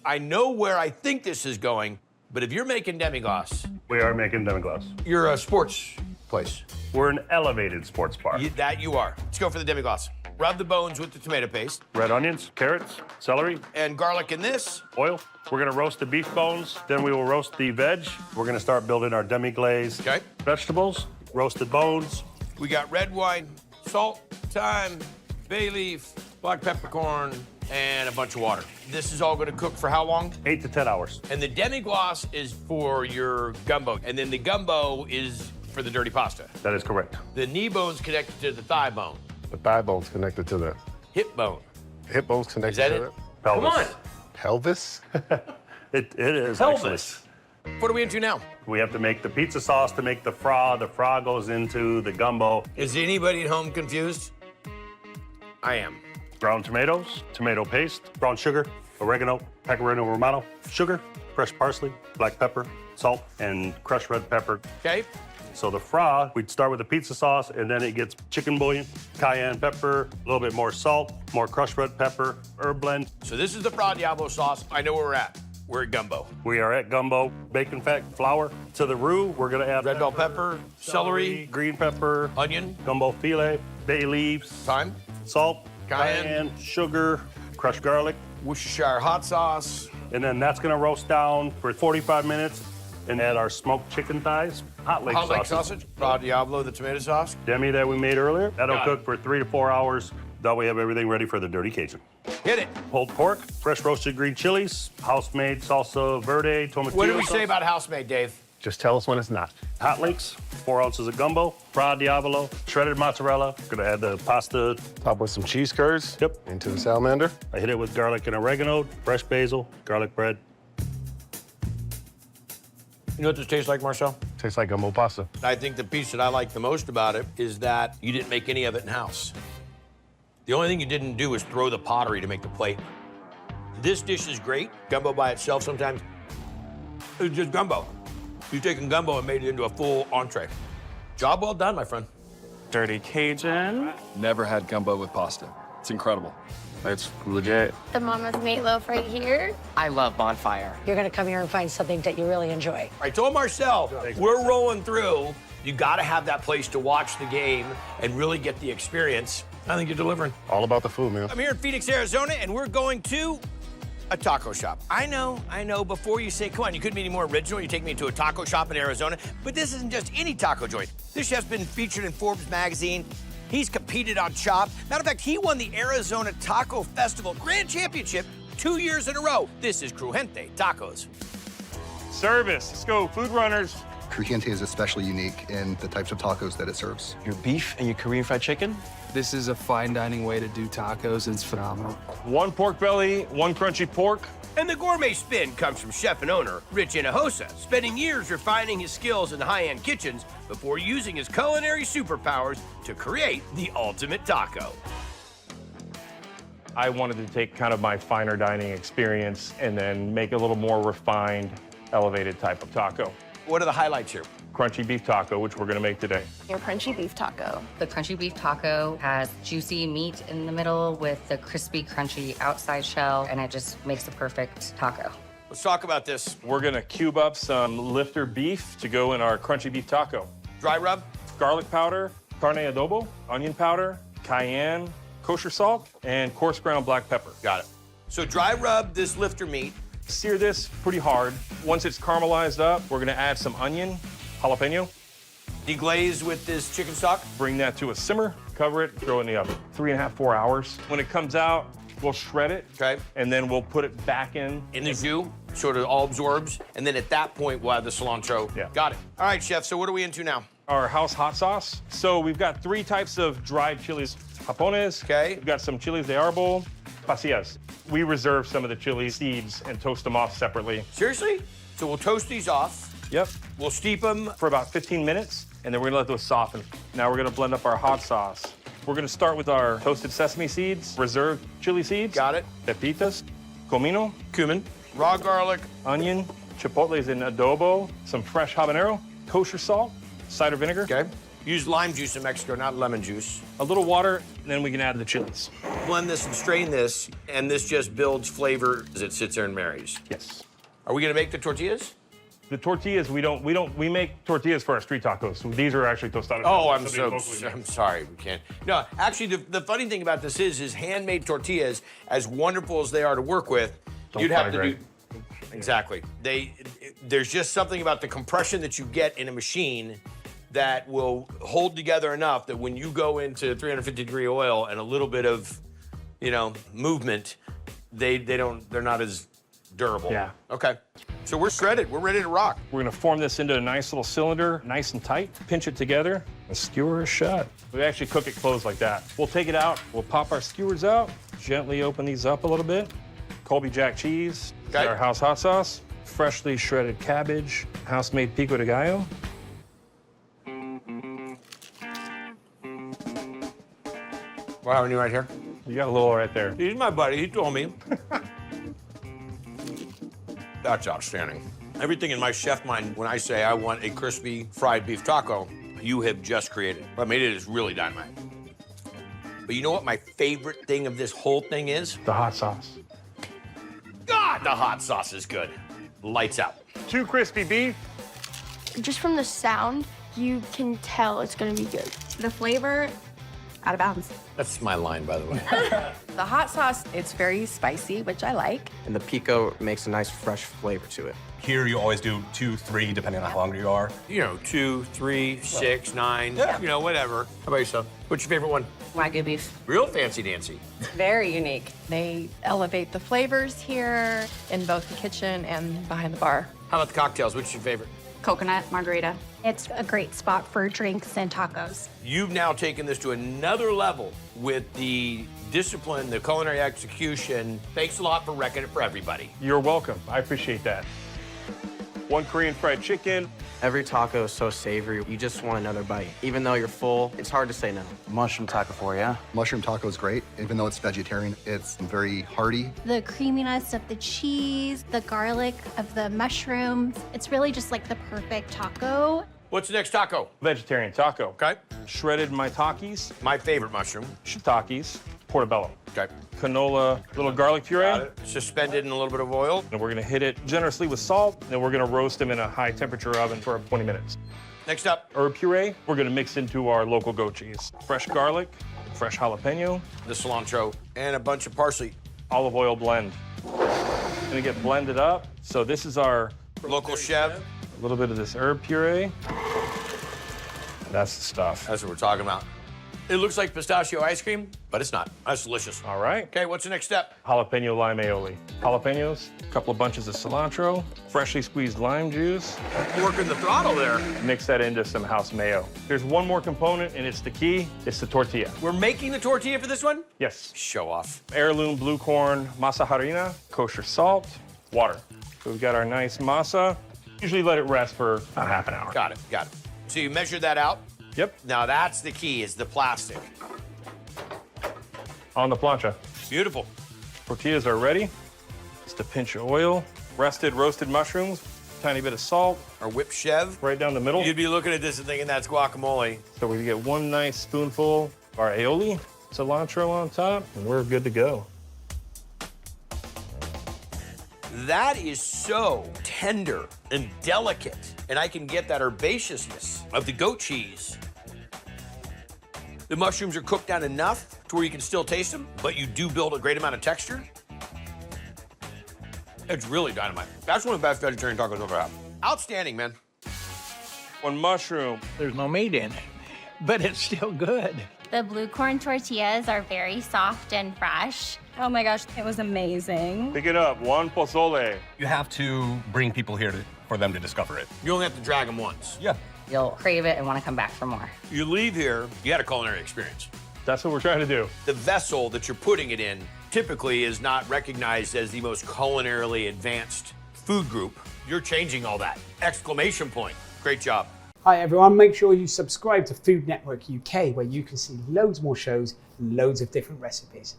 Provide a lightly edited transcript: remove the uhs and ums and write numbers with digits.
I know where I think this is going, but if you're making demi-glace, We are making demi-glace. you're a sports place. We're an elevated sports bar. That you are. Let's go for the demi-glace. Rub the bones with the tomato paste Red onions, carrots, celery, and garlic in this. oil. We're gonna roast the beef bones, then we will roast the veg. We're gonna start building our demi-glaze Okay. vegetables, roasted bones. We got red wine, salt, thyme, bay leaf, black peppercorn, and a bunch of water. This is all gonna cook for how long? 8 to 10 hours. And the demi-glace is for your gumbo, and then the gumbo is for the dirty pasta. That is correct. The knee bone's connected to the thigh bone, The thigh bone's connected to the hip bone. hip bone's connected Is that to it? the Come on, pelvis. It is pelvis. What are we into now? actually. We have to make the pizza sauce to make the fra. The fra goes into the gumbo. Is anybody at home confused? I am. Ground tomatoes, tomato paste, brown sugar, oregano, pecorino romano, sugar, fresh parsley, black pepper, salt, and crushed red pepper. Okay. So the fra, we'd start with the pizza sauce, and then it gets chicken bouillon, cayenne pepper, a little bit more salt, more crushed red pepper, herb blend. So this is the Fra Diablo sauce. I know where we're at. We're at gumbo. We are at gumbo, bacon fat flour. To the roux, we're gonna add Red bell pepper, celery, green pepper, onion, gumbo filet, bay leaves, thyme, salt, Cayenne. sugar, crushed garlic, Worcestershire hot sauce. and then that's gonna roast down for 45 minutes and add our smoked chicken thighs, hot leg Hot leg sausage. sausage, Fra Diablo, the tomato sauce. Demi that we made earlier. That'll Got it. cook for 3 to 4 hours. That way we have everything ready for the dirty Cajun. Hit it. Pulled pork, fresh roasted green chilies, house-made salsa verde, tomatillo What did we sauce, say about house-made, Dave? Just tell us when it's not. hot links, 4 ounces of gumbo, Fra Diavolo, shredded mozzarella. Gonna add the pasta. Top with some cheese curds. Yep. Into the salamander. I hit it with garlic and oregano, fresh basil, garlic bread. You know what this tastes like, Marcel? Tastes like gumbo pasta. I think the piece that I like the most about it is that you didn't make any of it in-house. The only thing you didn't do is throw the pottery to make the plate. This dish is great. Gumbo by itself sometimes, it's just gumbo. You've taken gumbo and made it into a full entree. Job well done, my friend. Dirty Cajun. Never had gumbo with pasta. It's incredible. It's legit. The mama's meatloaf right here. I love Bonfire. You're gonna come here and find something that you really enjoy. I told Marcel, we're rolling through. You got to have that place to watch the game and really get the experience. I think you're delivering. All about the food, man. I'm here in Phoenix, Arizona, and we're going to a taco shop. I know, before you say, come on, you couldn't be any more original, you take me to a taco shop in Arizona, but this isn't just any taco joint. This chef's been featured in Forbes magazine. He's competed on Chopped. Matter of fact, he won the Arizona Taco Festival Grand Championship 2 years in a row. This is Crujiente Tacos. Service. Let's go, food runners. Crujiente is especially unique in the types of tacos that it serves. Your beef and your Korean fried chicken. This is a fine dining way to do tacos. It's phenomenal. 1 pork belly, 1 crunchy pork. And the gourmet spin comes from chef and owner Rich Hinojosa, spending years refining his skills in high-end kitchens before using his culinary superpowers to create the ultimate taco. I wanted to take kind of my finer dining experience and then make a little more refined, elevated type of taco. What are the highlights here? Crunchy beef taco, which we're gonna make today. Your crunchy beef taco. The crunchy beef taco has juicy meat in the middle with the crispy, crunchy outside shell, and it just makes the perfect taco. Let's talk about this. We're gonna cube up some lifter beef to go in our crunchy beef taco. Dry rub. Garlic powder, carne adobo, onion powder, cayenne, kosher salt, and coarse ground black pepper. Got it. So dry rub this lifter meat. Sear this pretty hard. Once it's caramelized up, we're gonna add some onion, jalapeno, Deglaze with this chicken stock. bring that to a simmer, cover it, throw it in the oven. 3.5, 4 hours. When it comes out, we'll shred it. Okay. And then we'll put it back in. In the jus, sort of all absorbs. And then at that point, we'll add the cilantro. Yeah. Got it. All right, chef, so what are we into now? Our house hot sauce. So we've got 3 types of dried chilies. Japones. Okay. We've got some chilies de árbol, pasillas. We reserve some of the chili seeds and toast them off separately. Seriously? So we'll toast these off. Yep. We'll steep them. For about 15 minutes, and then we're gonna let those soften. Now we're gonna blend up our hot sauce. We're gonna start with our toasted sesame seeds, reserved chili seeds. Got it. Pepitas, comino, Cumin. Raw garlic. onion, chipotles in adobo, some fresh habanero, kosher salt, cider vinegar, Okay. Use lime juice in Mexico, not lemon juice. a little water, and then we can add the chilies. blend this and strain this, and this just builds flavor as it sits there and marries. Yes. Are we gonna make the tortillas? The tortillas, we make tortillas for our street tacos. So these are actually tostadas. Oh, I'm Something I'm sorry, we can't. No, actually, the funny thing about this is handmade tortillas, as wonderful as they are to work with, you'd have to do. Exactly. There's just something about the compression that you get in a machine that will hold together enough that when you go into 350-degree oil and a little bit of, movement, they're not as durable. Yeah. Okay. So we're shredded. We're ready to rock. We're gonna form this into a nice little cylinder, nice and tight, pinch it together, and skewer it shut. We actually cook it closed like that. We'll take it out, we'll pop our skewers out, gently open these up a little bit. Colby Jack cheese, Okay. our house hot sauce, freshly shredded cabbage, house-made pico de gallo. We're having you right here. You got a little right there. He's my buddy. He told me. That's outstanding. Everything in my chef mind, when I say I want a crispy fried beef taco, you have just created. I mean, it is really dynamite. But you know what my favorite thing of this whole thing is? The hot sauce. God, the hot sauce is good. Lights out. Too crispy beef. Just from the sound, you can tell it's gonna be good. The flavor, out of bounds. That's my line, by the way. The hot sauce, it's very spicy, which I like. And the pico makes a nice fresh flavor to it. Here you always do 2, 3, depending on how hungry you are. 2, 3, 6, 9, whatever. How about yourself? What's your favorite one? Wagyu beef. Real fancy dancy. Very unique. They elevate the flavors here in both the kitchen and behind the bar. How about the cocktails? Which is your favorite? Coconut margarita. It's a great spot for drinks and tacos. You've now taken this to another level with the discipline, the culinary execution. Thanks a lot for wrecking it for everybody. You're welcome. I appreciate that. 1 Korean fried chicken. Every taco is so savory, you just want another bite. Even though you're full, it's hard to say no. Mushroom taco for ya. Mushroom taco is great. Even though it's vegetarian, it's very hearty. The creaminess of the cheese, the garlic of the mushrooms. It's really just like the perfect taco. What's the next taco? Vegetarian taco. Okay. Shredded maitakes, My favorite mushroom. shiitakes, portobello. Okay. Canola, little garlic puree. Got it. Suspended in a little bit of oil. And we're gonna hit it generously with salt, and we're gonna roast them in a high temperature oven for 20 minutes. Next up, Herb puree, we're gonna mix into our local goat cheese. Fresh garlic, fresh jalapeno, the cilantro, and a bunch of parsley. olive oil blend. Gonna get blended up. So this is our Local chef. a little bit of this herb puree. That's the stuff. That's what we're talking about. It looks like pistachio ice cream, but it's not. That's delicious. All right. Okay, what's the next step? Jalapeno lime aioli. Jalapenos, a couple of bunches of cilantro, freshly squeezed lime juice. Working the throttle there. Mix that into some house mayo. There's one more component, and it's the key. It's the tortilla. We're making the tortilla for this one? Yes. Show off. Heirloom blue corn masa harina, kosher salt, water. So we've got our nice masa. Usually let it rest for about half an hour. Got it, got it. So you measure that out? Yep. Now that's the key, is the plastic. On the plancha. Beautiful. Tortillas are ready. Just a pinch of oil, roasted mushrooms, tiny bit of salt, Our whipped chev. right down the middle. You'd be looking at this and thinking that's guacamole. So we get one nice spoonful of our aioli, cilantro on top, and we're good to go. That is so tender and delicate. And I can get that herbaceousness of the goat cheese. The mushrooms are cooked down enough to where you can still taste them, but you do build a great amount of texture. It's really dynamite. That's one of the best vegetarian tacos I've ever had. Outstanding, man. One mushroom. There's no meat in it, but it's still good. The blue corn tortillas are very soft and fresh. Oh my gosh, it was amazing. Pick it up, one pozole. You have to bring people here for them to discover it. You only have to drag them once. Yeah. You'll crave it and want to come back for more. You leave here, you had a culinary experience. That's what we're trying to do. The vessel that you're putting it in typically is not recognized as the most culinarily advanced food group. You're changing all that. Exclamation point. Great job. Hi everyone, make sure you subscribe to Food Network UK, where you can see loads more shows and loads of different recipes.